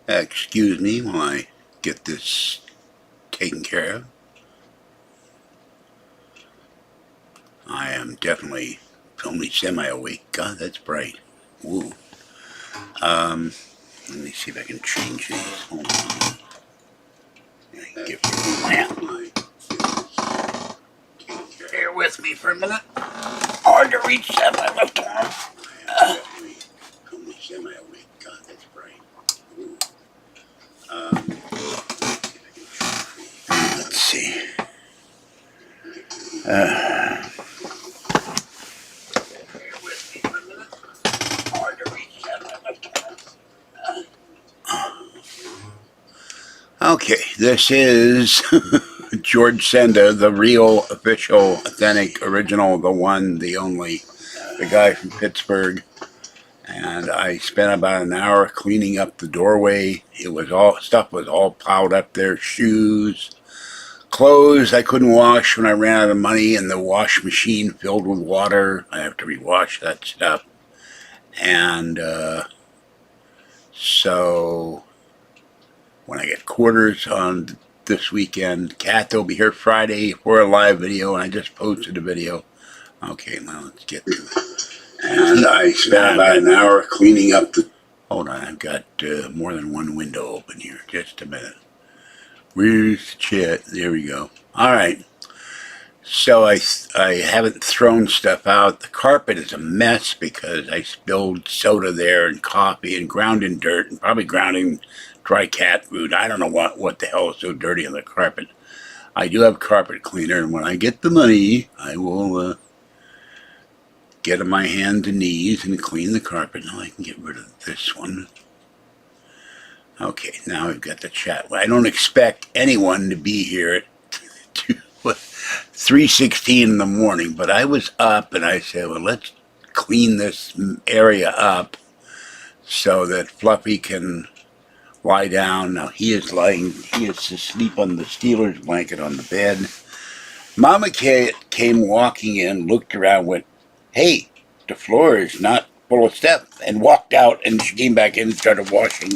Excuse me while I get this taken care of. I am definitely only semi-awake. God, that's bright. Woo. Let me see if I can change these. Hold on. Give me Bear with me for a minute. Hard to reach that my left arm. I am definitely only semi-awake. God, that's bright. Woo. Let's see. Okay, this is George Senda, the real, official, authentic, original, the one, the only, the guy from Pittsburgh. And I spent about an hour cleaning up the doorway. It was stuff was all piled up there, shoes, clothes I couldn't wash when I ran out of money, and the wash machine filled with water. I have to rewash that stuff. And so when I get quarters on this weekend, Kat will be here Friday for a live video, and I just posted a video. Okay, now let's get to it. And I spent about an hour cleaning up the... Hold on, I've got more than one window open here. Just a minute. Where's the chat? There we go. All right. So I haven't thrown stuff out. The carpet is a mess because I spilled soda there and coffee and ground in dirt and probably ground in dry cat food. I don't know what the hell is so dirty on the carpet. I do have a carpet cleaner, and when I get the money, I will get on my hands and knees and clean the carpet. Now I can get rid of this one. Okay, now we've got the chat. I don't expect anyone to be here at 3:16 in the morning, but I was up and I said, well, let's clean this area up so that Fluffy can lie down. Now he is asleep on the Steelers blanket on the bed. Mama came walking in, looked around, went, hey, the floor is not full of stuff, and walked out, and she came back in and started washing.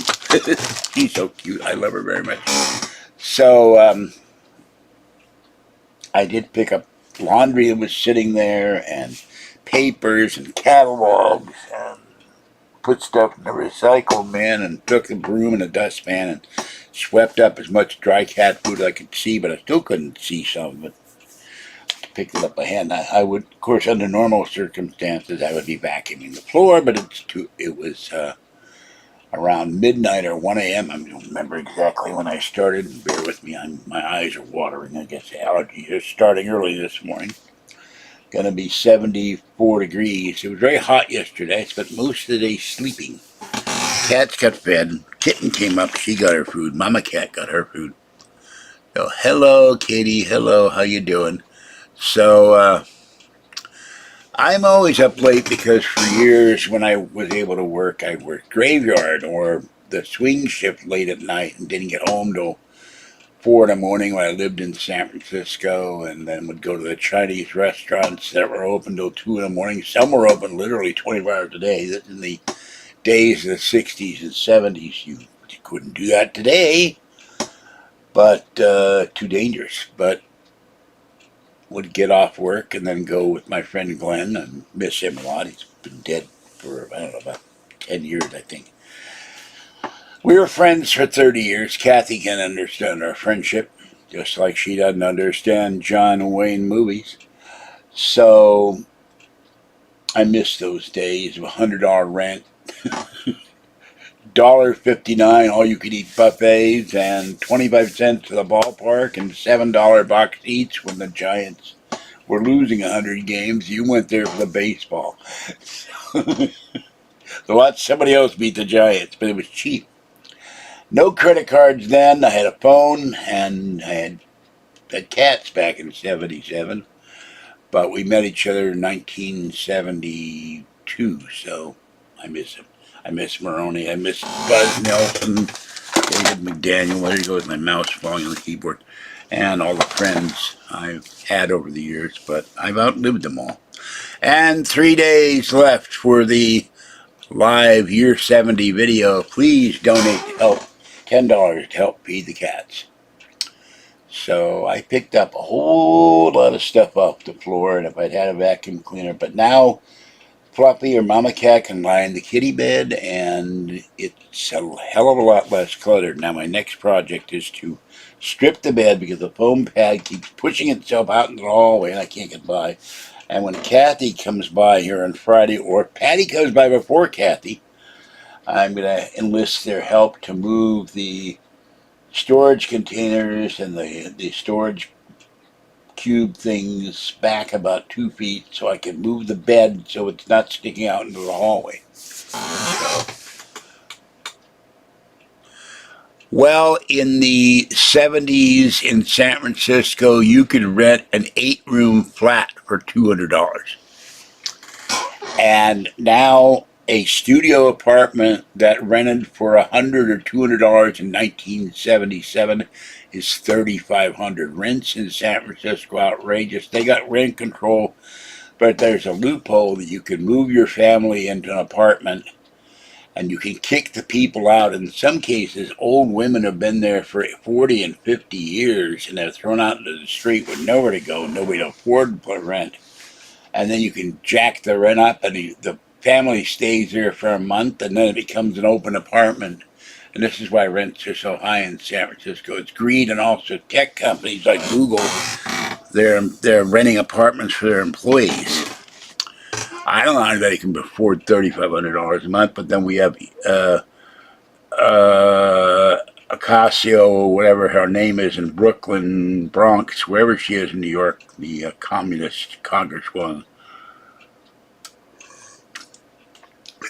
She's so cute. I love her very much. So I did pick up laundry that was sitting there, and papers and catalogs, and put stuff in the recycle bin, and took the broom and the dustpan and swept up as much dry cat food as I could see, but I still couldn't see some of it. Picked it up by hand. I would, of course, under normal circumstances, I would be vacuuming the floor, but it was around midnight or 1 a.m. I don't remember exactly when I started. Bear with me, my eyes are watering. I guess the allergy is starting early this morning. Going to be 74 degrees. It was very hot yesterday. I spent most of the day sleeping. Cats got fed. Kitten came up. She got her food. Mama cat got her food. So, hello, Katie. Hello. How you doing? So, I'm always up late because for years when I was able to work, I worked graveyard or the swing shift late at night and didn't get home till 4 in the morning when I lived in San Francisco, and then would go to the Chinese restaurants that were open till 2 in the morning. Some were open literally 24 hours a day. This in the days of the 60s and 70s. You couldn't do that today, but too dangerous. But would get off work and then go with my friend Glenn, and miss him a lot. He's been dead for, I don't know, about 10 years, I think. We were friends for 30 years. Kathy can understand our friendship, just like she doesn't understand John Wayne movies. So I miss those days of $100 rent, $1.59 all-you-could-eat buffets, and 25 cents to the ballpark, and $7 box seats when the Giants were losing 100 games. You went there for the baseball. To watch somebody else beat the Giants, but it was cheap. No credit cards then. I had a phone, and I had cats back in 77, but we met each other in 1972, so I miss him. I miss Maroney. I miss Buzz Nelson, David McDaniel. There you go with my mouse falling on the keyboard. And all the friends I've had over the years, but I've outlived them all. And 3 days left for the live Year 70 video. Please donate to help $10 to help feed the cats. So I picked up a whole lot of stuff off the floor, and if I'd had a vacuum cleaner, but now Fluffy or Mama Cat can lie in the kitty bed, and it's a hell of a lot less cluttered. Now my next project is to strip the bed because the foam pad keeps pushing itself out into the hallway, and I can't get by. And when Kathy comes by here on Friday, or Patty comes by before Kathy, I'm going to enlist their help to move the storage containers and the storage cube things back about 2 feet so I can move the bed so it's not sticking out into the hallway. Well, in the 70s in San Francisco, you could rent an 8-room flat for $200. And now a studio apartment that rented for $100 or $200 in 1977 is $3,500. Rents in San Francisco outrageous. They got rent control, but there's a loophole that you can move your family into an apartment and you can kick the people out. In some cases, old women have been there for 40 and 50 years and they're thrown out into the street with nowhere to go, nobody to afford to pay rent. And then you can jack the rent up, and the family stays there for a month, and then it becomes an open apartment. And this is why rents are so high in San Francisco. It's greed, and also tech companies like Google, they're renting apartments for their employees. I don't know how anybody can afford $3,500 a month, but then we have Ocasio, or whatever her name is, in Brooklyn, Bronx, wherever she is in New York, the communist congresswoman,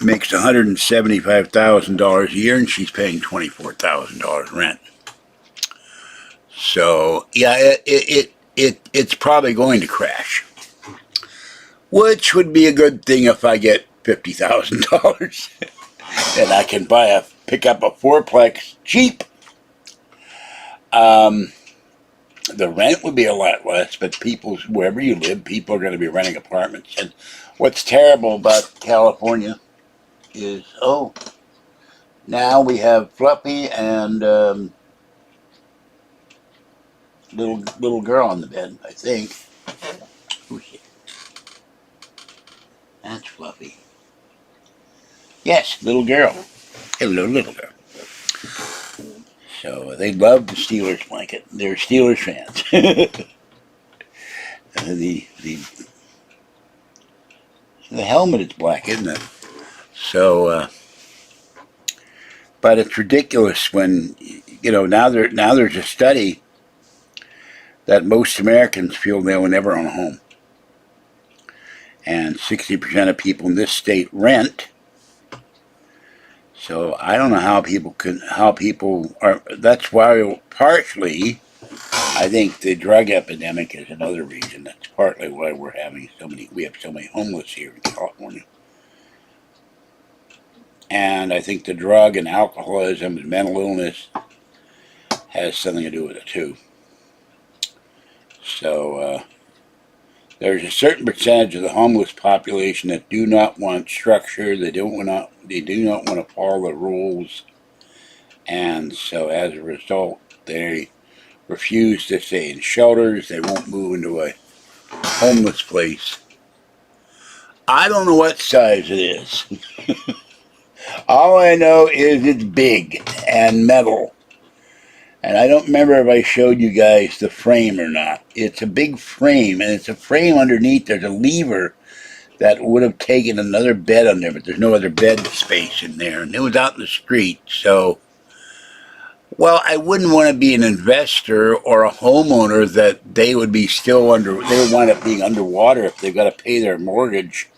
makes $175,000 a year, and she's paying $24,000 rent. So yeah, it's probably going to crash, which would be a good thing if I get $50,000 and I can pick up a fourplex cheap. The rent would be a lot less, but wherever you live, people are going to be renting apartments. And what's terrible about California is, now we have Fluffy and little girl on the bed, I think. Who's she? That's Fluffy. Yes, little girl. Hello, little girl. So they love the Steelers blanket. They're Steelers fans. The helmet is black, isn't it? So, but it's ridiculous when now there's a study that most Americans feel they will never own a home, and 60% of people in this state rent. So I don't know how people are. That's why partially, I think the drug epidemic is another reason. That's partly why we have so many homeless here in California. And I think the drug and alcoholism and mental illness has something to do with it too. So there's a certain percentage of the homeless population that do not want structure. They do not want to follow the rules, and so as a result, they refuse to stay in shelters. They won't move into a homeless place. I don't know what size it is. All I know is it's big and metal. And I don't remember if I showed you guys the frame or not. It's a big frame, and it's a frame underneath. There's a lever that would have taken another bed on there, but there's no other bed space in there. And it was out in the street. So, well, I wouldn't want to be an investor or a homeowner that they would wind up being underwater if they've got to pay their mortgage.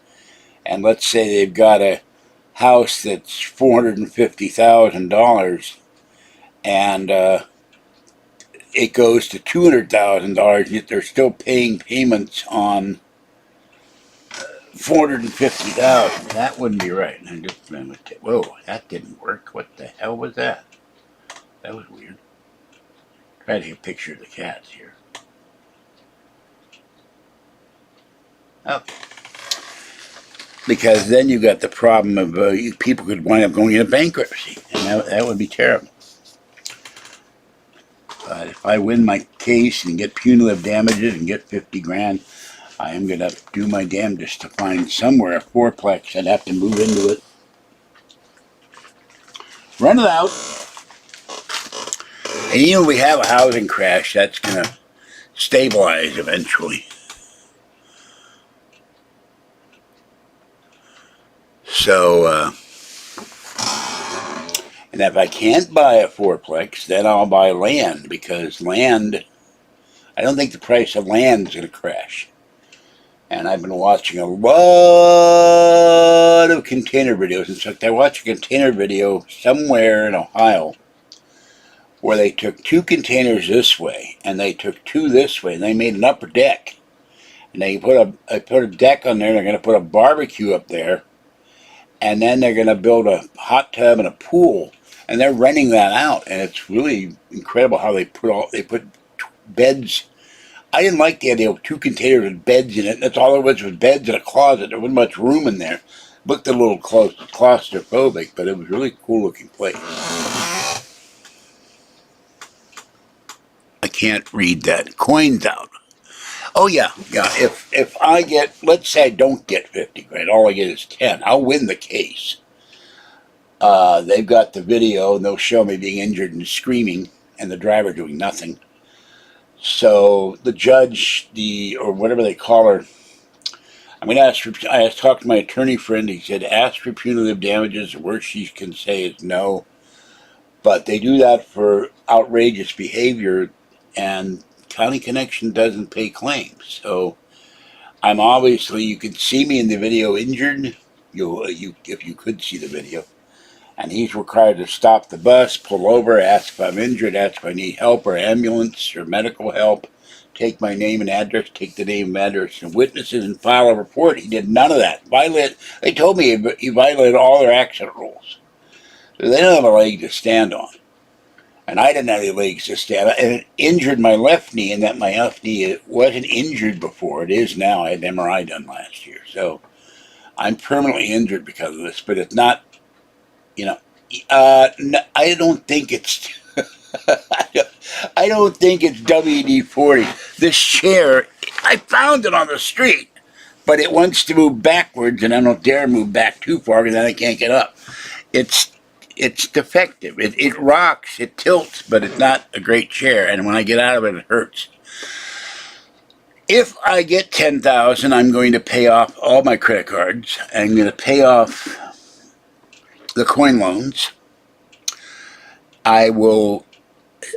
And let's say they've got a house that's $450,000, and it goes to $200,000, yet they're still paying payments on $450,000. That wouldn't be right. Whoa, that didn't work. What the hell was that? That was weird. Try to take a picture of the cats here. Okay. Because then you got the problem of people could wind up going into bankruptcy, and that would be terrible. if I win my case and get punitive damages and get 50 grand, I am going to do my damnedest to find somewhere a fourplex. I'd have to move into it, rent it out. And even if we have a housing crash, that's going to stabilize eventually. So, and if I can't buy a fourplex, then I'll buy land, because land, I don't think the price of land is going to crash. And I've been watching a lot of container videos. In fact, I watched a container video somewhere in Ohio where they took 2 containers this way and they took 2 this way, and they made an upper deck. And they put a deck on there. They're going to put a barbecue up there, and then they're going to build a hot tub and a pool, and they're renting that out. And it's really incredible how they put beds. I didn't like the idea of 2 containers with beds in it. That's all it was beds and a closet. There wasn't much room in there. It looked a little claustrophobic, but it was a really cool looking place. I can't read that. Coins out. Oh yeah. If I get, let's say I don't get 50 grand, all I get is 10. I'll win the case. They've got the video, and they'll show me being injured and screaming, and the driver doing nothing. So the judge, or whatever they call her, I'm going to ask for, I talked to my attorney friend. He said, ask for punitive damages. The worst she can say is no. But they do that for outrageous behavior, and County Connection doesn't pay claims. So I'm obviously, you can see me in the video injured, if you could see the video. And he's required to stop the bus, pull over, ask if I'm injured, ask if I need help or ambulance or medical help, take my name and address, take the name and address of witnesses, and file a report. He did none of that. They told me he violated all their accident rules. So they don't have a leg to stand on. And I didn't have any legs to stand on. And it injured my left knee, and that my left knee, it wasn't injured before. It is now. I had an MRI done last year. So I'm permanently injured because of this, but it's not, no, I don't think it's I don't think it's WD-40. This chair, I found it on the street, but it wants to move backwards, and I don't dare move back too far because then I can't get up. It's defective. It rocks, it tilts, but it's not a great chair, and when I get out of it, it hurts. If I get $10,000, I'm going to pay off all my credit cards. I'm going to pay off the coin loans. I will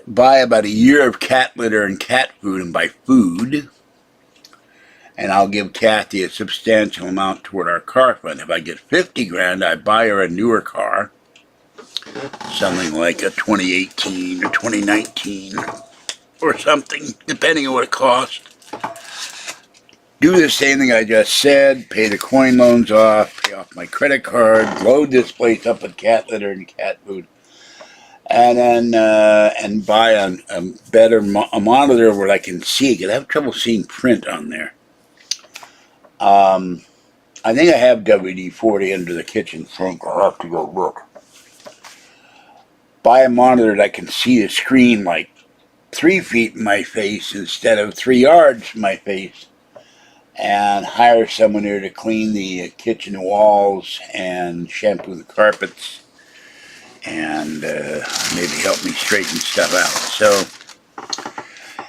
buy about a year of cat litter and cat food and buy food. And I'll give Kathy a substantial amount toward our car fund. If I get 50 grand, I buy her a newer car. Something like a 2018 or 2019 or something, depending on what it costs. Do the same thing I just said, pay the coin loans off, pay off my credit card, load this place up with cat litter and cat food, and then and buy a better monitor where I can see, because I have trouble seeing print on there. I think I have WD-40 under the kitchen sink. I'll have to go look. Buy a monitor that I can see the screen like 3 feet in my face instead of 3 yards from my face. And hire someone here to clean the kitchen walls and shampoo the carpets and maybe help me straighten stuff out. So,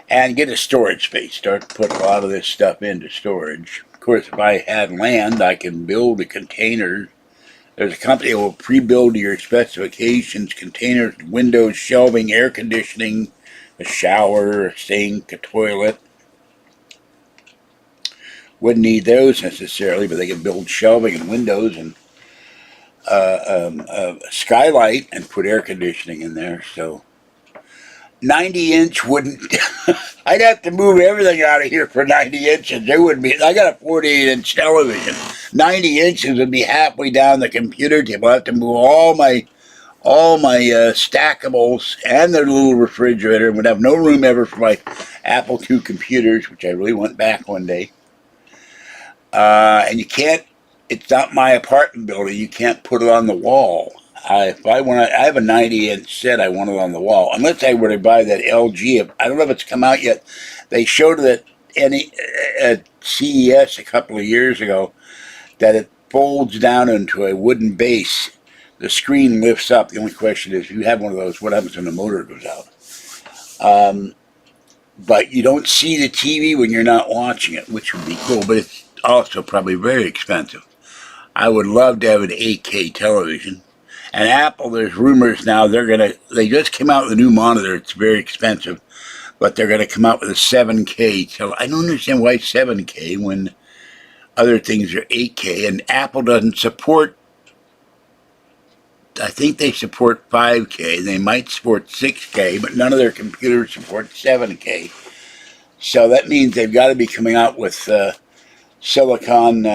and get a storage space. Start to put a lot of this stuff into storage. Of course, if I had land, I can build a container. There's a company that will pre-build to your specifications, containers, windows, shelving, air conditioning, a shower, a sink, a toilet. Wouldn't need those necessarily, but they can build shelving and windows and a skylight and put air conditioning in there. So 90-inch wouldn't. I'd have to move everything out of here for 90 inches. There wouldn't be. I got a 48-inch television. 90 inches would be halfway down the computer table. I have to move all my stackables and their little refrigerator, and would have no room ever for my Apple II computers, which I really want back one day. And you can't, it's not my apartment building, you can't put it on the wall. If I want, I have a 90-inch set. I want it on the wall. Unless I were to buy that LG. I don't know if it's come out yet. They showed it at CES a couple of years ago that it folds down into a wooden base. The screen lifts up. The only question is, if you have one of those, what happens when the motor goes out? But you don't see the TV when you're not watching it, which would be cool. But it's also probably very expensive. I would love to have an 8K television. And Apple, there's rumors now they just came out with a new monitor. It's very expensive, but they're going to come out with a 7K. I don't understand why 7K when other things are 8K. And Apple doesn't support, I think they support 5K. They might support 6K, but none of their computers support 7K. So that means they've got to be coming out with Silicon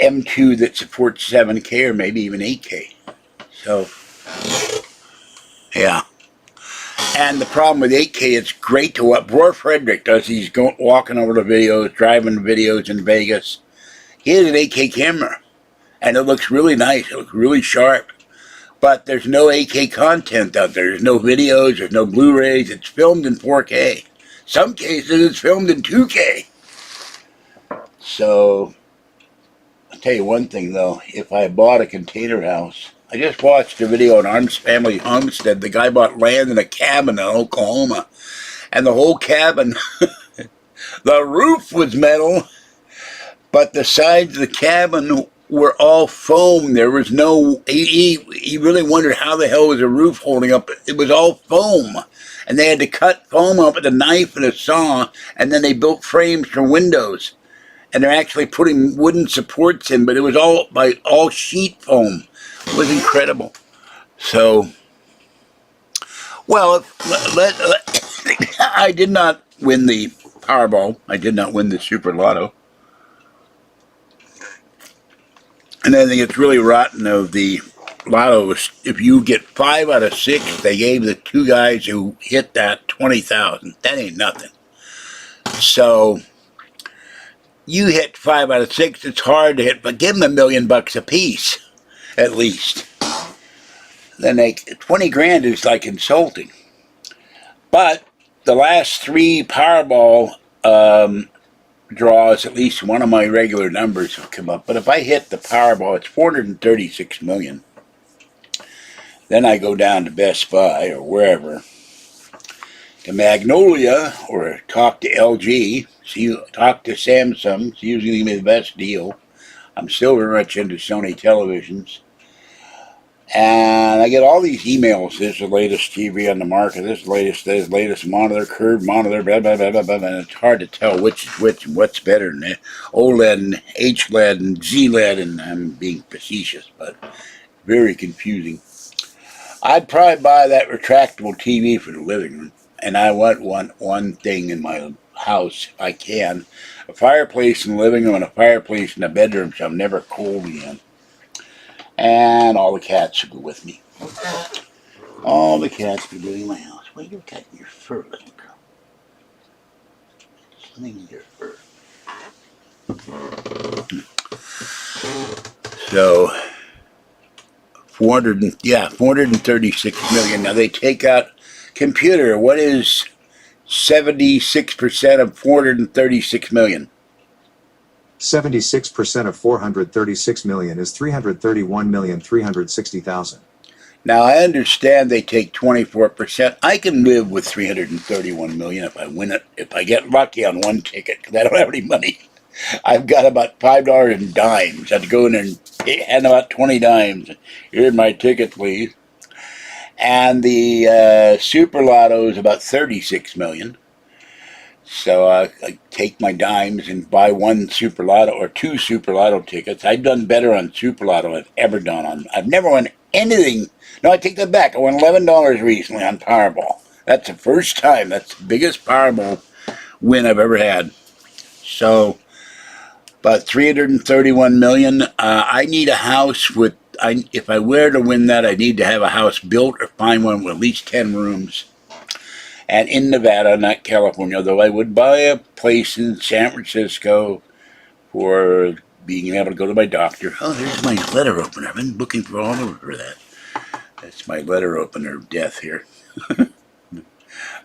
M2 that supports 7K or maybe even 8K. So, yeah. And the problem with 8K, it's great to what Roy Frederick does. He's walking over the videos, driving videos in Vegas. He has an 8K camera, and it looks really nice. It looks really sharp. But there's no 8K content out there. There's no videos. There's no Blu-rays. It's filmed in 4K. Some cases, it's filmed in 2K. So, I'll tell you one thing, though. If I bought a container house, I just watched a video on Arms Family Homestead. The guy bought land in a cabin in Oklahoma. And the whole cabin, the roof was metal, but the sides of the cabin were all foam. There was no, he really wondered how the hell was the roof holding up. It was all foam. And they had to cut foam up with a knife and a saw, and then they built frames for windows. And they're actually putting wooden supports in, but it was all sheet foam. It was incredible. So, well, I did not win the Powerball. I did not win the Super Lotto. And I think it's really rotten of the Lotto. If you get 5 out of 6, they gave the 2 guys who hit that $20,000. That ain't nothing. So, you hit 5 out of 6, it's hard to hit, but give them $1 million a piece, at least. Then 20 grand is like insulting. But the last 3 Powerball draws, at least one of my regular numbers have come up. But if I hit the Powerball, it's $436 million. Then I go down to Best Buy or wherever, to Magnolia, or talk to LG, talk to Samsung. It's usually going to be the best deal. I'm still very much into Sony televisions. And I get all these emails. This is the latest TV on the market. This is the latest monitor, curved monitor, blah, blah, blah, blah, blah. And it's hard to tell which is which and what's better than that. OLED and HLED and ZLED, and I'm being facetious, but very confusing. I'd probably buy that retractable TV for the living room. And I want one thing in my house, if I can. A fireplace in the living room and a fireplace in the bedroom, so I'm never cold again. And all the cats will go with me. All the cats will go in my house. Well, you're cutting your fur, little girl. Something in your fur. So, 436 million. Now they take out computer. What is 76% of 436 million? 76% of 436 million is 331,360,000. Now I understand they take 24%. I can live with 331 million if I win it. If I get lucky on one ticket, because I don't have any money. I've got about $5 in dimes. I have to go in there and hand about 20 dimes. Here's my ticket, please. And the Super Lotto is about 36 million. So I take my dimes and buy 1 Super Lotto or 2 Super Lotto tickets. I've done better on Super Lotto than I've ever done on. I've never won anything. No, I take that back. I won $11 recently on Powerball. That's the first time. That's the biggest Powerball win I've ever had. So, about 331 million. I need a house with. If I were to win that, I need to have a house built or find one with at least 10 rooms. And in Nevada, not California, though I would buy a place in San Francisco for being able to go to my doctor. Oh, there's my letter opener. I've been looking for all over for that. That's my letter opener of death here.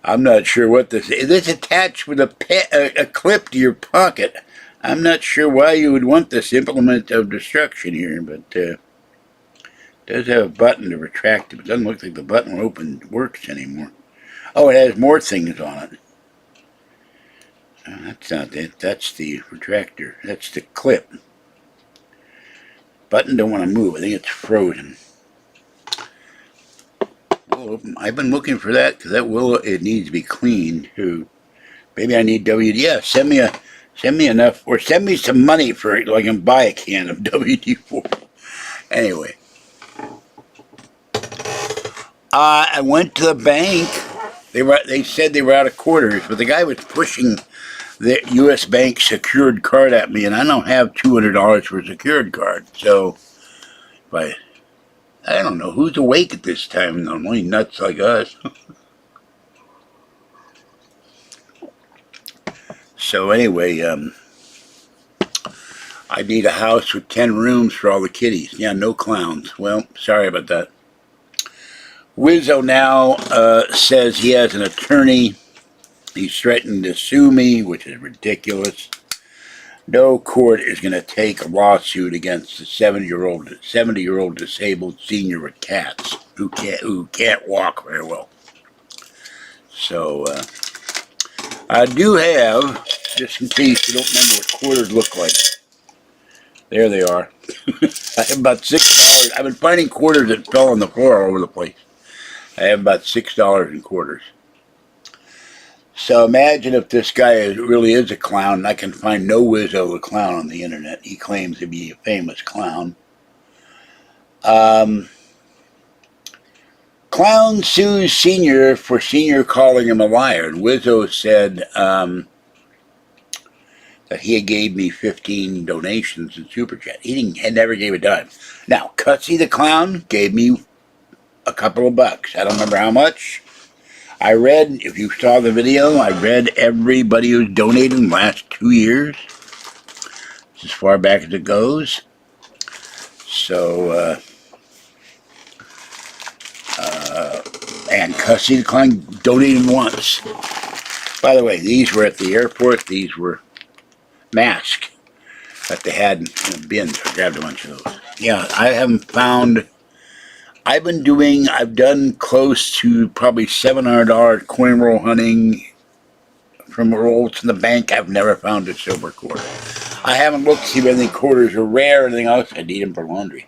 I'm not sure what this is. It's attached with a clip to your pocket. I'm not sure why you would want this implement of destruction here, but it does have a button to retract it. It doesn't look like the button works anymore. Oh, it has more things on it. That's not it. That's the retractor. That's the clip. Button don't want to move. I think it's frozen. Well, I've been looking for that because it needs to be cleaned too. Maybe I need WD. Yeah, send me enough, or send me some money for it so I can buy a can of WD-40. Anyway, I went to the bank. They said they were out of quarters, but the guy was pushing the U.S. Bank secured card at me, and I don't have $200 for a secured card. So, I don't know who's awake at this time. Normally nuts like us. So anyway, I need a house with 10 rooms for all the kiddies. Yeah, no clowns. Well, sorry about that. Wizzo now says he has an attorney. He's threatened to sue me, which is ridiculous. No court is going to take a lawsuit against a 70-year-old disabled senior with cats who can't walk very well. So I do have, just in case you don't remember what quarters look like. There they are. I have about $6. I've been finding quarters that fell on the floor all over the place. I have about $6 in quarters. So imagine if this guy really is a clown, and I can find no Wizzo the clown on the internet. He claims to be a famous clown. Clown sues senior for senior calling him a liar. And Wizzo said that he gave me 15 donations in Super Chat. He never gave a dime. Now, Cutsy the clown gave me a couple of bucks. I don't remember how much. I read, if you saw the video, I read everybody who's donated in the last 2 years. It's as far back as it goes. So, and Cussy the Clown donated once. By the way, these were at the airport. These were masks that they had in bins. I grabbed a bunch of those. Yeah, I haven't found... I've done close to probably $700 coin roll hunting from rolls in the bank. I've never found a silver quarter. I haven't looked to see if any quarters are rare or anything else. I need them for laundry.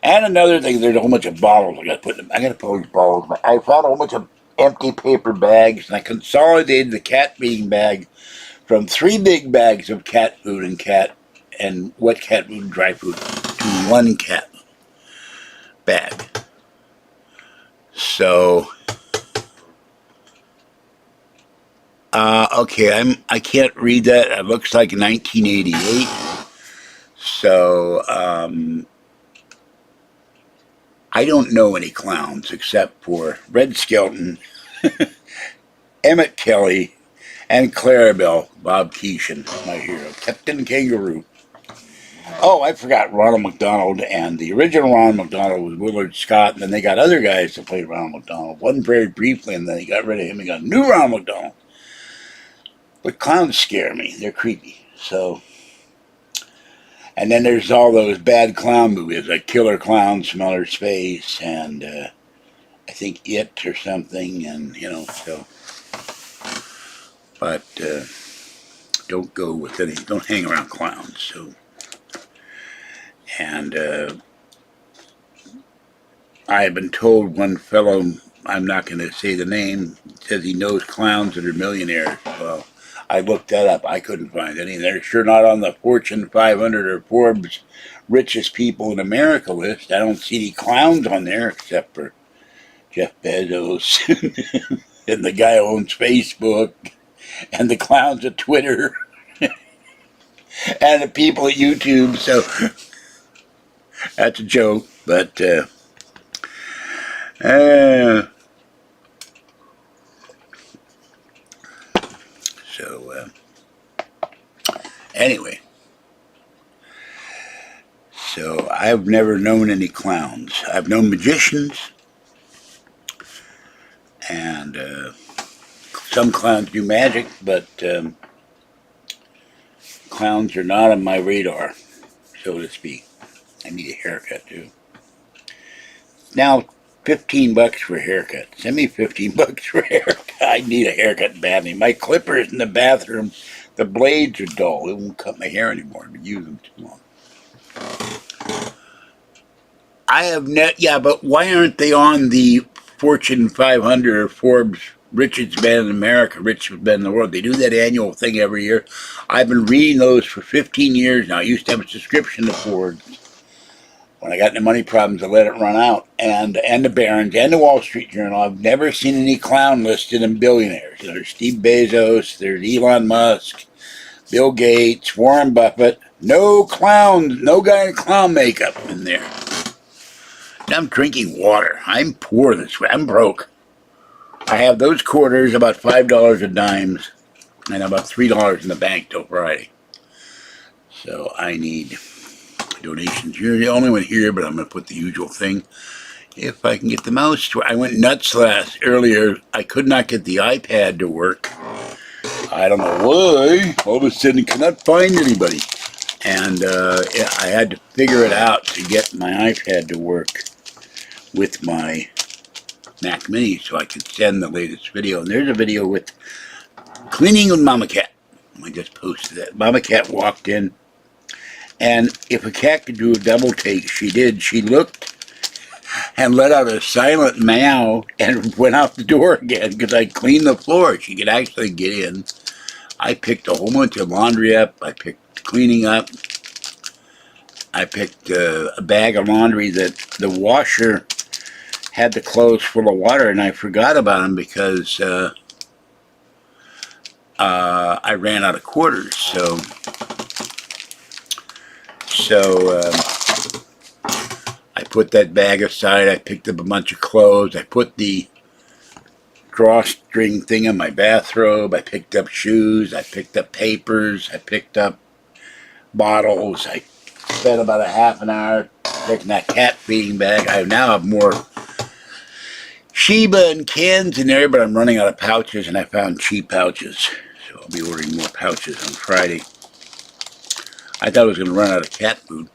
And another thing, there's a whole bunch of bottles I got to put in them. I got to put these bottles. I found a whole bunch of empty paper bags, and I consolidated the cat feeding bag from 3 big bags of cat food and wet cat food and dry food to 1 cat bag. So, okay, I can't read that. It looks like 1988. So, I don't know any clowns except for Red Skelton, Emmett Kelly, and Clarabelle, Bob Keeshan, my hero, Captain Kangaroo. Oh, I forgot Ronald McDonald, and the original Ronald McDonald was Willard Scott, and then they got other guys to play Ronald McDonald. One very briefly, and then they got rid of him and got a new Ronald McDonald. But clowns scare me. They're creepy. So, and then there's all those bad clown movies, like Killer Clowns from Outer Space, and I think It or something, and, so. But don't go with any, don't hang around clowns, so. And I have been told one fellow, I'm not going to say the name, says he knows clowns that are millionaires. Well, I looked that up. I couldn't find any. They're sure not on the Fortune 500 or Forbes richest people in America list. I don't see any clowns on there except for Jeff Bezos and the guy who owns Facebook and the clowns at Twitter and the people at YouTube. So that's a joke, but so anyway, So I've never known any clowns. I've known magicians, and some clowns do magic, but clowns are not on my radar, so to speak. I need a haircut too. Now, $15 for a haircut. Send me $15 for a haircut. I need a haircut badly. My clippers in the bathroom, the blades are dull. It won't cut my hair anymore. I've been using them too long. I have yeah, but why aren't they on the Fortune 500 or Forbes richest man in America, richest man in the world? They do that annual thing every year. I've been reading those for 15 years now. I used to have a subscription to Forbes. When I got into money problems, I let it run out. And the Barron's and the Wall Street Journal. I've never seen any clown listed in billionaires. There's Steve Bezos, there's Elon Musk, Bill Gates, Warren Buffett. No clowns, no guy in clown makeup in there. Now I'm drinking water. I'm poor this way. I'm broke. I have those quarters, about $5 a dime, and about $3 in the bank till Friday. So I need donations. You're the only one here, but I'm going to put the usual thing. If I can get the mouse to work. I went nuts earlier. I could not get the iPad to work. I don't know why. All of a sudden, cannot find anybody. And I had to figure it out to get my iPad to work with my Mac Mini so I could send the latest video. And there's a video with cleaning with Mama Cat. I just posted that. Mama Cat walked in, and if a cat could do a double take, she did. She looked and let out a silent meow and went out the door again because I cleaned the floor. She could actually get in. I picked a whole bunch of laundry up. I picked cleaning up. I picked a bag of laundry that the washer had the clothes full of water, and I forgot about them because I ran out of quarters. So I put that bag aside. I picked up a bunch of clothes. I put the drawstring thing in my bathrobe. I picked up shoes. I picked up papers. I picked up bottles. I spent about a half an hour picking that cat feeding bag. I now have more Sheba and cans in there, but I'm running out of pouches, and I found cheap pouches. So I'll be ordering more pouches on Friday. I thought I was going to run out of cat food.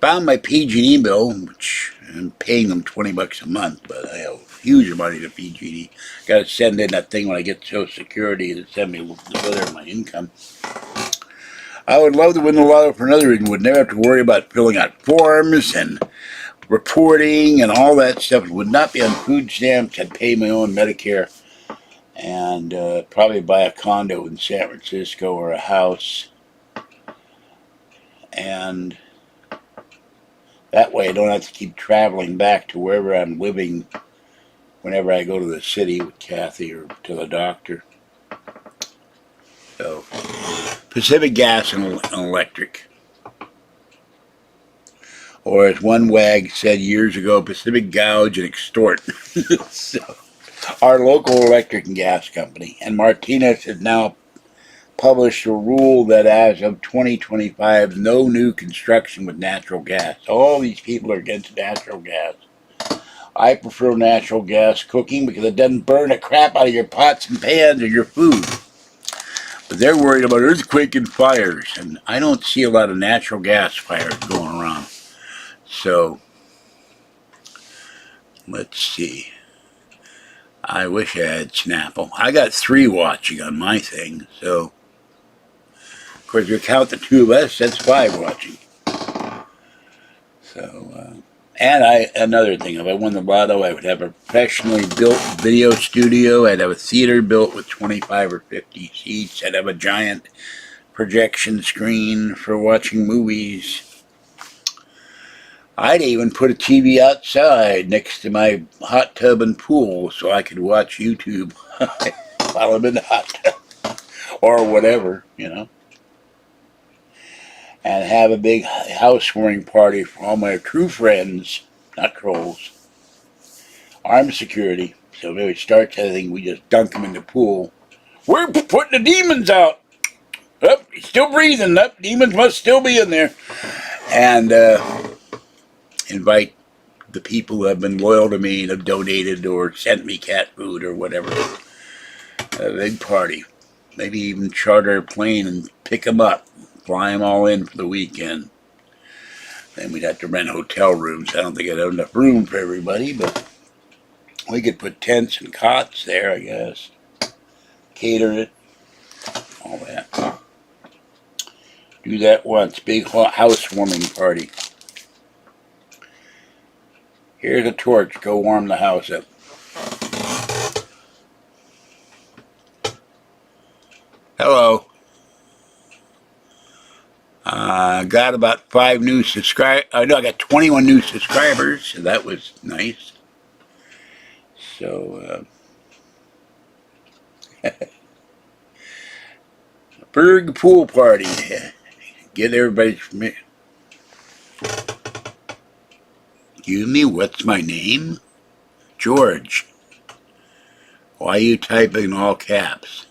Found my PG&E bill, which I'm paying them $20 a month, but I owe a huge money to PG&E. Got to send in that thing when I get Social Security to send me the weather of my income. I would love to win the lotto for another reason. Would never have to worry about filling out forms and reporting and all that stuff. Would not be on food stamps. I'd pay my own Medicare and probably buy a condo in San Francisco or a house. And that way I don't have to keep traveling back to wherever I'm living whenever I go to the city with Kathy or to the doctor. So, Pacific Gas and Electric. Or as one wag said years ago, Pacific Gouge and Extort. So, our local electric and gas company. And Martinez has now published a rule that as of 2025, no new construction with natural gas. All these people are against natural gas. I prefer natural gas cooking because it doesn't burn the crap out of your pots and pans or your food. But they're worried about earthquake and fires, and I don't see a lot of natural gas fires going around. So, let's see. I wish I had Snapple. I got 3 watching on my thing, so of course, if you count the 2 of us, that's 5 watching. So, and another thing, if I won the lotto, I would have a professionally built video studio. I'd have a theater built with 25 or 50 seats. I'd have a giant projection screen for watching movies. I'd even put a TV outside next to my hot tub and pool so I could watch YouTube while I'm in the hot tub. Or whatever, you know. And have a big housewarming party for all my true friends, not trolls. Armed security. So if it starts anything, we just dunk them in the pool. We're putting the demons out. Up, he's still breathing. Up, demons must still be in there. and invite the people who have been loyal to me and have donated or sent me cat food or whatever. A big party. Maybe even charter a plane and pick them up, fly them all in for the weekend. Then we'd have to rent hotel rooms. I don't think I'd have enough room for everybody, but we could put tents and cots there, I guess. Cater it, all that. Do that once. Big housewarming party. Here's a torch. Go warm the house up. Hello. Got about 5 new subscribers. No, I got 21 new subscribers, so that was nice. So, Berg pool party. Get everybody's permission. Excuse me, what's my name? George. Why are you typing in all caps?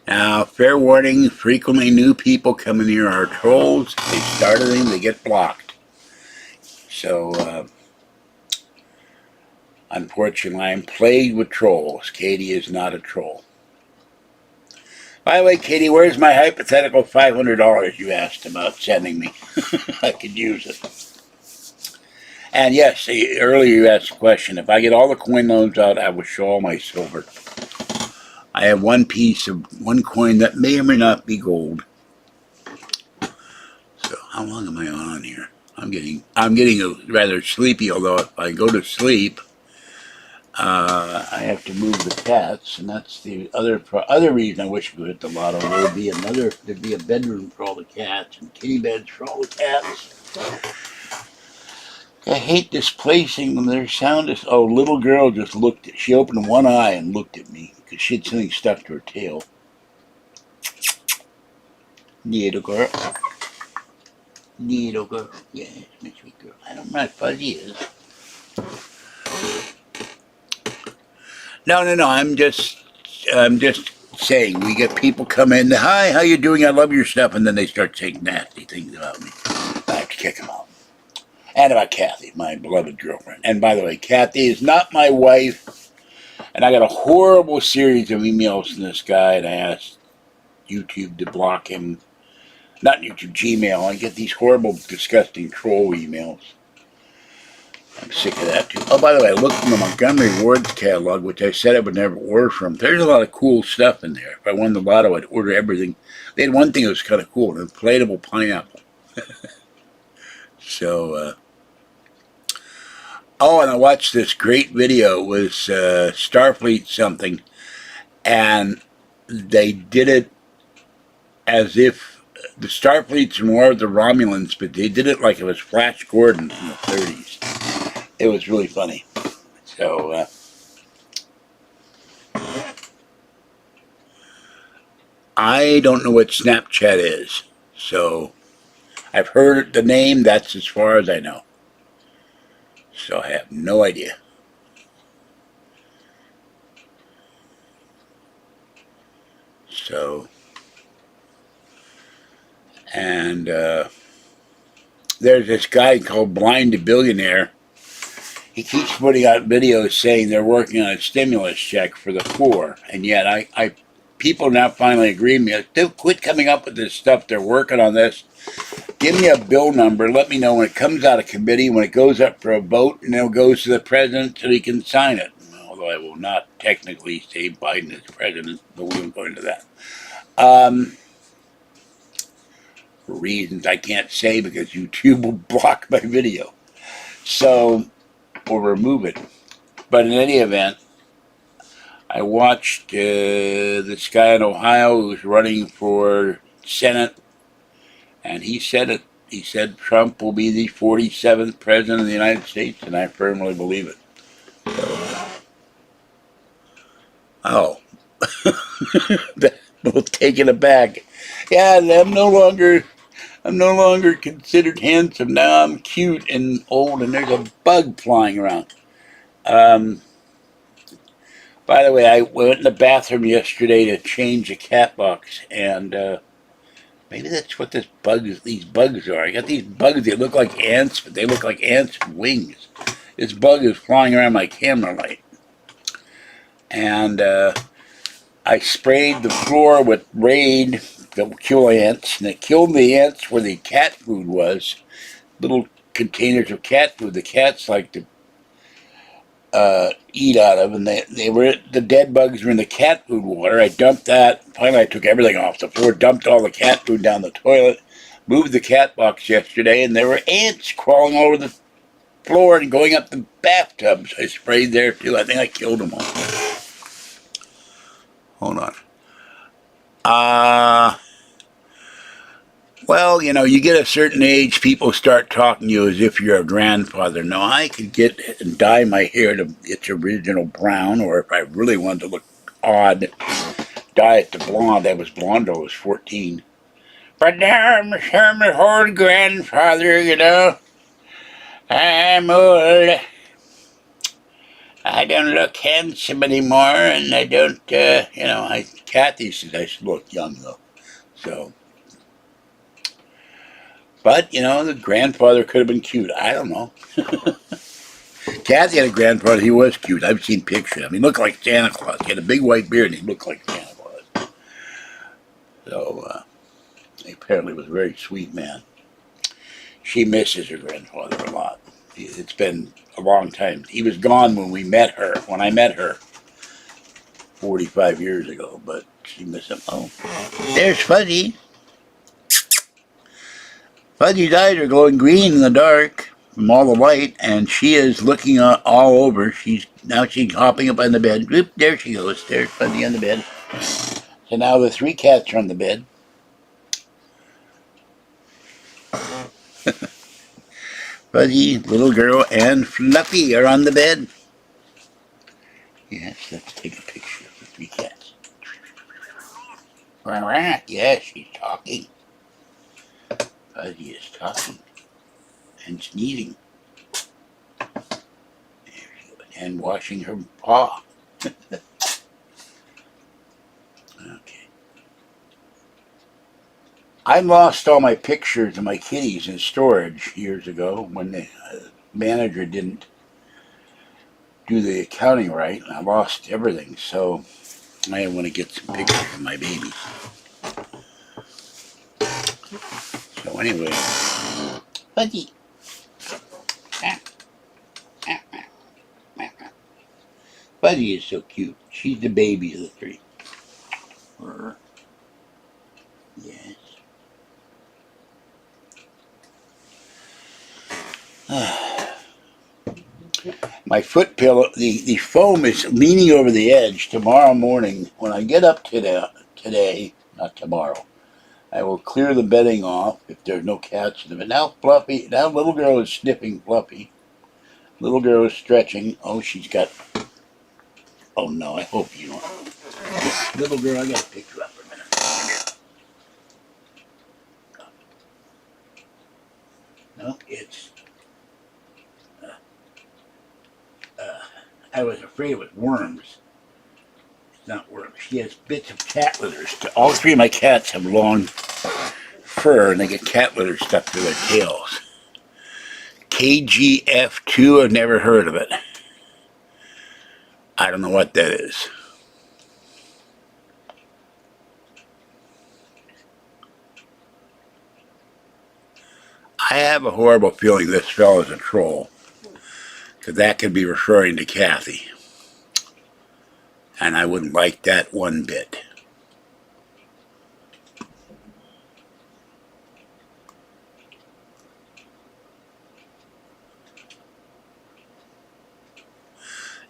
Now, fair warning, frequently new people coming here are trolls. They start a thing, they get blocked. So, unfortunately, I'm plagued with trolls. Katie is not a troll. By the way, Katie, where's my hypothetical $500 you asked about sending me? I could use it. And yes, earlier you asked a question. If I get all the coin loans out, I will show all my silver. I have one coin that may or may not be gold. So how long am I on here? I'm getting rather sleepy. Although if I go to sleep, I have to move the cats, and that's the other reason I wish we could hit the lotto. There'd be a bedroom for all the cats and kitty beds for all the cats. I hate displacing them. Their sound is. Oh, little girl just looked. She opened one eye and looked at me because she had something stuck to her tail. Little girl. Little girl. Yes, my sweet girl. I don't know what Fuzzy is. No. I'm just saying. We get people come in. Hi, how you doing? I love your stuff, and then they start saying nasty things about me. I have to kick them out. And about Kathy, my beloved girlfriend. And by the way, Kathy is not my wife. And I got a horrible series of emails from this guy, and I asked YouTube to block him. Not YouTube, Gmail. I get these horrible, disgusting troll emails. I'm sick of that too. Oh, by the way, I looked in the Montgomery Ward's catalog, which I said I would never order from. There's a lot of cool stuff in there. If I won the lotto, I'd order everything. They had one thing that was kind of cool, an inflatable pineapple. So, oh, and I watched this great video. It was Starfleet something, and they did it as if the Starfleet's more of the Romulans, but they did it like it was Flash Gordon in the 30s. It was really funny. So, I don't know what Snapchat is. So, I've heard the name. That's as far as I know. So, I have no idea. So, and there's this guy called Blind to Billionaire. He keeps putting out videos saying they're working on a stimulus check for the poor, and yet people now finally agree with me. Like, quit coming up with this stuff. They're working on this. Give me a bill number. Let me know when it comes out of committee, when it goes up for a vote, and it goes to the president so he can sign it. Although I will not technically say Biden is president, but we won't go into that. For reasons I can't say because YouTube will block my video. So, or remove it. But in any event, I watched this guy in Ohio who's running for Senate, and he said it. He said Trump will be the 47th president of the United States, and I firmly believe it. So, oh. We'll take it aback. Yeah, I'm no longer considered handsome. Now I'm cute and old, and there's a bug flying around. By the way, I went in the bathroom yesterday to change the cat box, and maybe that's what these bugs are. I got these bugs. They look like ants, but they look like ants' wings. This bug is flying around my camera light, and I sprayed the floor with Raid that will kill ants, and it killed the ants where the cat food was. Little containers of cat food. The cats like to eat out of, and they were the dead bugs were in the cat food water. I dumped that. Finally, I took everything off the floor, dumped all the cat food down the toilet, moved the cat box yesterday, and there were ants crawling all over the floor and going up the bathtubs. I sprayed there too. I think I killed them all. Hold on. Well, you know, you get a certain age, people start talking to you as if you're a grandfather. Now, I could get and dye my hair to its original brown, or if I really wanted to look odd, dye it to blonde. I was blonde till I was 14. But now I'm an old grandfather, you know. I'm old. I don't look handsome anymore, and I don't, you know, Kathy says I should look young, though. So, but, you know, the grandfather could have been cute. I don't know. Kathy had a grandfather. He was cute. I've seen pictures of him. He looked like Santa Claus. He had a big white beard, and he looked like Santa Claus. So, he apparently was a very sweet man. She misses her grandfather a lot. It's been a long time. He was gone when I met her 45 years ago, but she missed him. Oh, there's Fuzzy. Fuzzy's eyes are glowing green in the dark from all the light, and she is looking all over. She's hopping up on the bed. Oop, there she goes. There's Fuzzy on the bed. So now the three cats are on the bed. Fuzzy, little girl, and Fluffy are on the bed. Yes, let's take a picture of the three cats. Yes, she's talking. Fuzzy is talking and sneezing. And washing her paw. Okay. I lost all my pictures of my kitties in storage years ago when the manager didn't do the accounting right. I lost everything, so I want to get some pictures of my babies. So anyway, Fuzzy. Fuzzy is so cute. She's the baby of the three. Yes. My foot pillow, the foam is leaning over the edge. Tomorrow morning, when I get up today, not tomorrow, I will clear the bedding off if there's no cats in it. Now little girl is sniffing Fluffy. Little girl is stretching. Oh, oh no, I hope you don't. Little girl, I gotta pick you up for a minute. No, it's, I was afraid it was worms. It's not worms. She has bits of cat litter. All three of my cats have long fur, and they get cat litter stuck to their tails. KGF2, I've never heard of it. I don't know what that is. I have a horrible feeling this fellow's a troll, because that could be referring to Kathy. And I wouldn't like that one bit.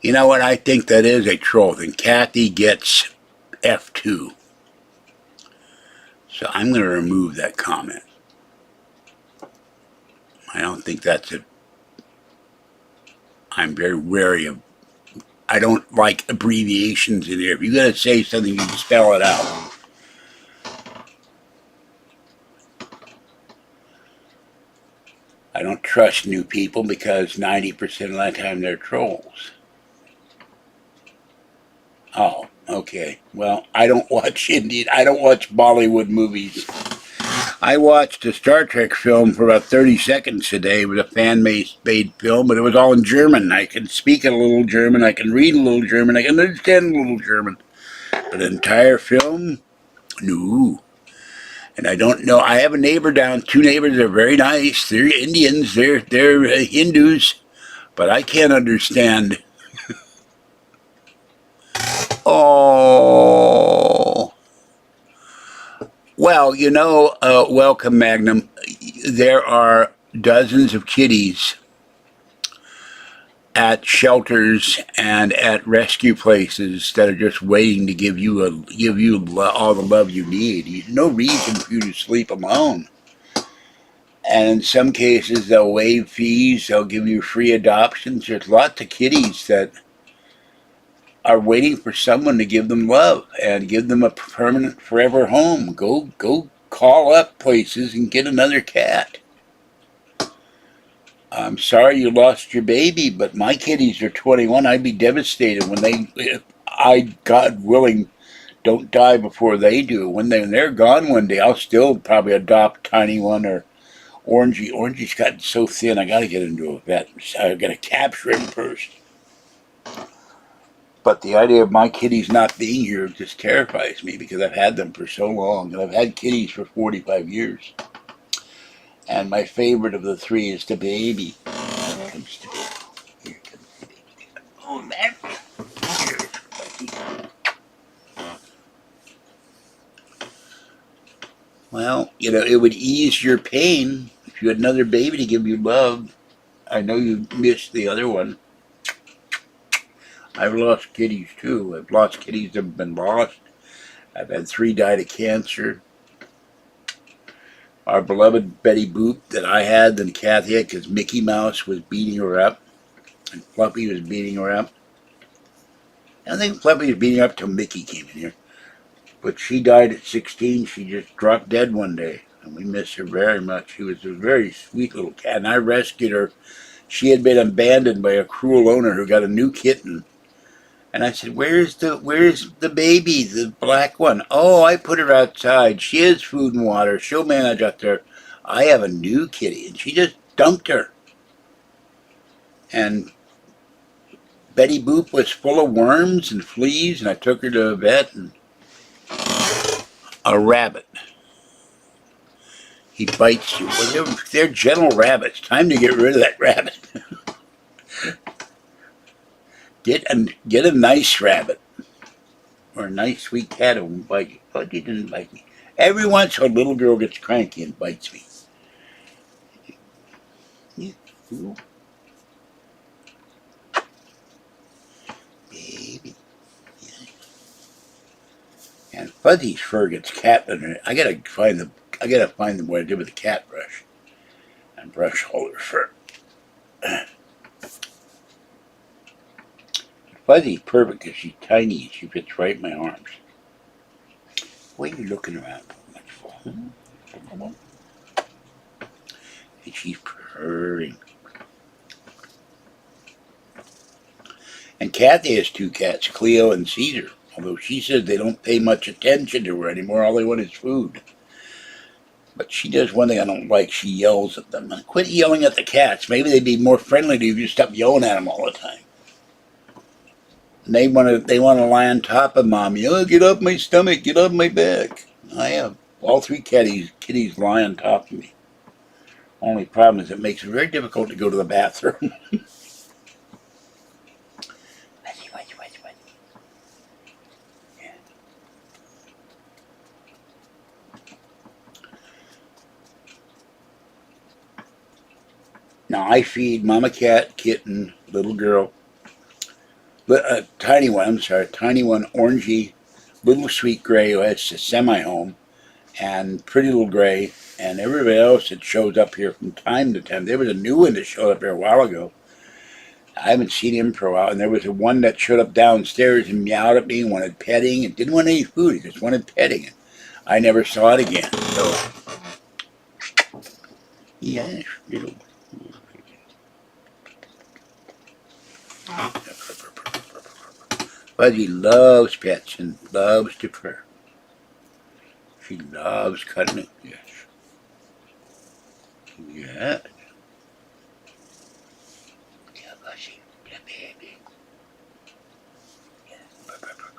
You know what? I think that is a troll. Then Kathy gets F2. So I'm going to remove that comment. I don't think that's it. I'm very wary of. I don't like abbreviations in there. If you're going to say something, you spell it out. I don't trust new people because 90% of the time they're trolls. Oh, okay. Well, I don't watch Indian. I don't watch Bollywood movies. I watched a Star Trek film for about 30 seconds today. It was a fan-made film, but it was all in German. I can speak a little German. I can read a little German. I can understand a little German. But an entire film? No. And I don't know. I have a neighbor down. Two neighbors. They're very nice. They're Indians. They're Hindus. But I can't understand. Oh. Well, welcome, Magnum. There are dozens of kitties at shelters and at rescue places that are just waiting to give you all the love you need. There's no reason for you to sleep alone. And in some cases, they'll waive fees. They'll give you free adoptions. There's lots of kitties that are waiting for someone to give them love and give them a permanent, forever home. Go call up places and get another cat. I'm sorry you lost your baby, but my kitties are 21. I'd be devastated if God willing, don't die before they do. When they're gone one day, I'll still probably adopt Tiny One or Orangey. Orangey's gotten so thin, I gotta get into a vet. I gotta capture him first. But the idea of my kitties not being here just terrifies me because I've had them for so long. And I've had kitties for 45 years. And my favorite of the three is the baby. Here comes the baby. Here comes the baby. Oh, man. Well, it would ease your pain if you had another baby to give you love. I know you missed the other one. I've lost kitties too. I've lost kitties that have been lost. I've had 3 died of cancer. Our beloved Betty Boop that I had, then Kathy had, because Mickey Mouse was beating her up, and Fluffy was beating her up. I think Fluffy was beating her up till Mickey came in here. But she died at 16. She just dropped dead one day, and we miss her very much. She was a very sweet little cat, and I rescued her. She had been abandoned by a cruel owner who got a new kitten. And I said, where's the baby, the black one? Oh, I put her outside. She has food and water. She'll manage out there. I have a new kitty. And she just dumped her. And Betty Boop was full of worms and fleas, and I took her to a vet. And a rabbit. He bites you. Well, they're gentle rabbits. Time to get rid of that rabbit. Get a nice rabbit. Or a nice sweet cat who won't bite you. But he didn't bite me. Every once in a while, a little girl gets cranky and bites me. Ooh. Baby. Yeah. And Fuzzy's fur gets cat under it. I gotta find them what I did with the cat brush. And brush all her fur. Fuzzy's perfect because she's tiny and she fits right in my arms. What are you looking around so much for? And she's purring. And Kathy has 2 cats, Cleo and Caesar. Although she says they don't pay much attention to her anymore. All they want is food. But she does one thing I don't like. She yells at them. Quit yelling at the cats. Maybe they'd be more friendly to you if you stop yelling at them all the time. And they want to lie on top of Mommy. Oh, get off my stomach. Get off my back. I have all 3 kitties lie on top of me. Only problem is it makes it very difficult to go to the bathroom. Yeah. Now I feed Mama Cat, Kitten, little girl, Tiny One, Orangey, Little Sweet Gray who has a semi-home, and Pretty Little Gray, and everybody else that shows up here from time to time. There was a new one that showed up here a while ago. I haven't seen him for a while, and there was one that showed up downstairs and meowed at me and wanted petting and didn't want any food. He just wanted petting. And I never saw it again. So, yes, little. Fuzzy loves pets and loves to purr. She loves cuddling. Yes. Yes. Yeah, Fuzzy. Yeah, baby. Yes. Purr, purr, purr.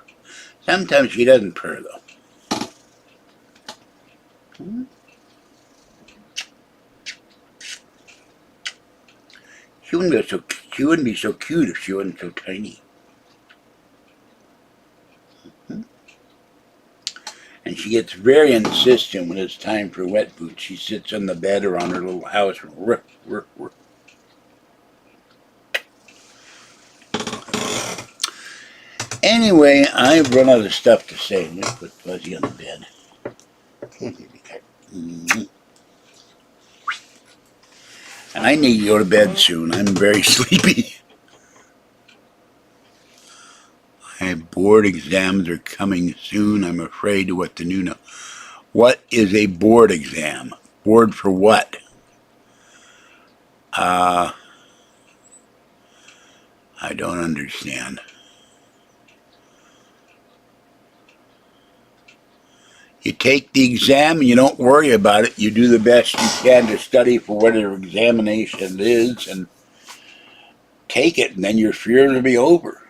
Sometimes she doesn't purr though. Hmm? She wouldn't be so cute if she wasn't so tiny. Hmm? And she gets very insistent when it's time for wet boots. She sits on the bed or on her little house and ruff, ruff, ruff. Anyway, I've run out of stuff to say. Let's put Fuzzy on the bed. Mm-hmm. And I need to go to bed soon. I'm very sleepy. My board exams are coming soon. I'm afraid of what the new know. What is a board exam? Board for what? I don't understand. You take the exam and you don't worry about it. You do the best you can to study for whatever examination it is and take it, and then your fears will be over.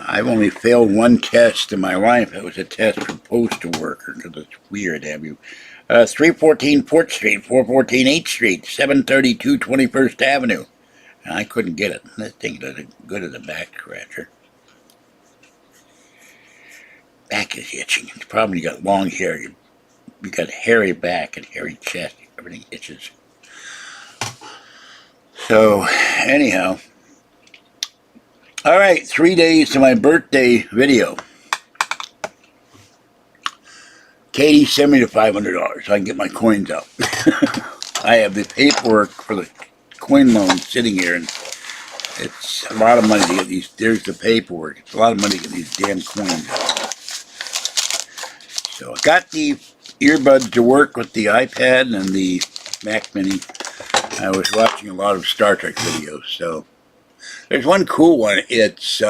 I've only failed one test in my life. It was a test for postal worker because it's weird. Have you? 314 Port Street, 414 8th Street, 732 21st Avenue. And I couldn't get it. This thing does it good as a back scratcher. Back is itching. It's probably you got long hair. You got hairy back and hairy chest. Everything itches. So, anyhow. All right, 3 days to my birthday video. Katie, send me the $500 so I can get my coins out. I have the paperwork for the coin loan sitting here, and it's a lot of money to get these. There's the paperwork. It's a lot of money to get these damn coins out. So I got the earbuds to work with the iPad and the Mac Mini. I was watching a lot of Star Trek videos. So there's one cool one. It's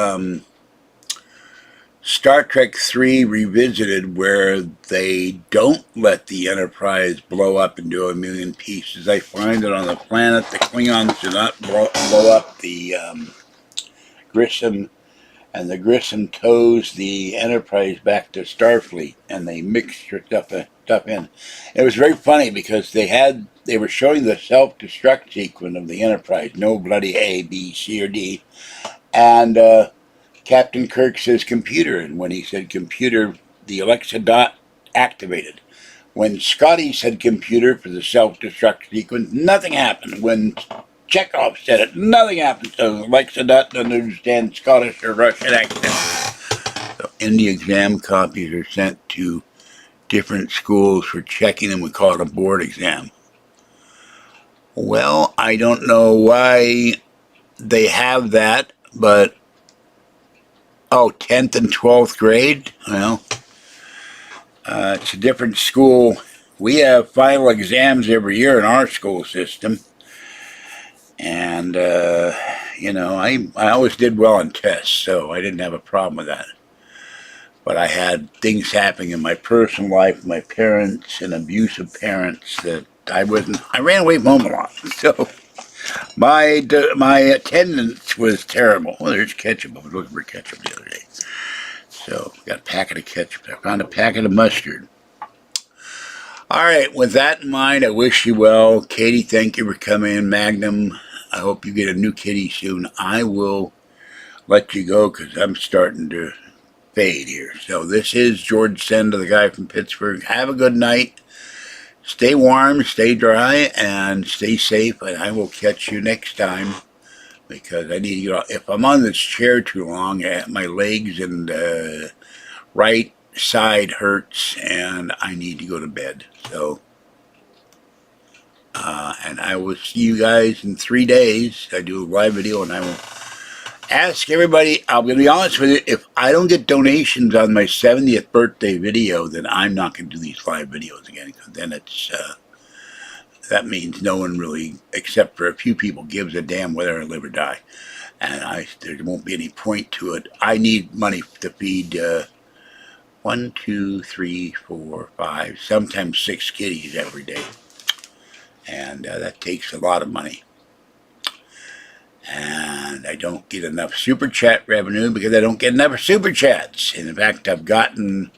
Star Trek 3 Revisited, where they don't let the Enterprise blow up into a million pieces. They find that on the planet, the Klingons do not blow up the Grissom, and the Grissom tows the Enterprise back to Starfleet, and they mix their stuff in. It was very funny because they were showing the self-destruct sequence of the Enterprise, no bloody A, B, C, or D, and Captain Kirk says computer, and when he said computer, the Alexa dot activated. When Scotty said computer for the self-destruct sequence, nothing happened. When Chekhov said it, nothing happened. So Alexa dot doesn't understand Scottish or Russian accent. So in the exam, copies are sent to different schools for checking, and we call it a board exam. Well, I don't know why they have that, but 10th and 12th grade? Well, it's a different school. We have final exams every year in our school system. And, I always did well on tests, so I didn't have a problem with that. But I had things happening in my personal life, my parents and abusive parents that I ran away from home a lot. So my attendance was terrible. Well, there's ketchup. I was looking for ketchup the other day. So, got a packet of ketchup. I found a packet of mustard. All right, with that in mind, I wish you well. Katie, thank you for coming in. Magnum, I hope you get a new kitty soon. I will let you go because I'm starting to fade here. So, this is George Senda, the guy from Pittsburgh. Have a good night. Stay warm, stay dry, and stay safe. And I will catch you next time. Because I need to get off. If I'm on this chair too long, my legs and right side hurts, and I need to go to bed. So, and I will see you guys in 3 days. I do a live video, and I will ask everybody. I'm going to be honest with you. If I don't get donations on my 70th birthday video, then I'm not going to do these live videos again. Because then that means no one really, except for a few people, gives a damn whether I live or die. And there won't be any point to it. I need money to feed 1, 2, 3, 4, 5, sometimes 6 kitties every day. And that takes a lot of money. And I don't get enough super chat revenue because I don't get enough super chats. And in fact, I've gotten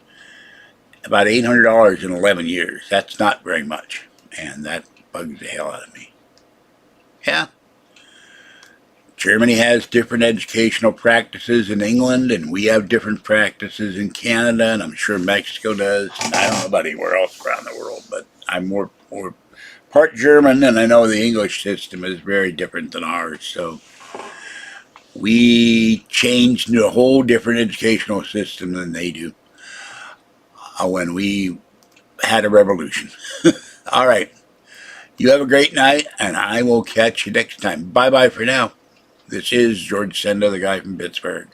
about $800 in 11 years. That's not very much. And that bugs the hell out of me. Yeah. Germany has different educational practices in England, and we have different practices in Canada, and I'm sure Mexico does. And I don't know about anywhere else around the world, but I'm more part German, and I know the English system is very different than ours. So we changed to a whole different educational system than they do when we had a revolution. All right. You have a great night, and I will catch you next time. Bye-bye for now. This is George Senda, the guy from Pittsburgh.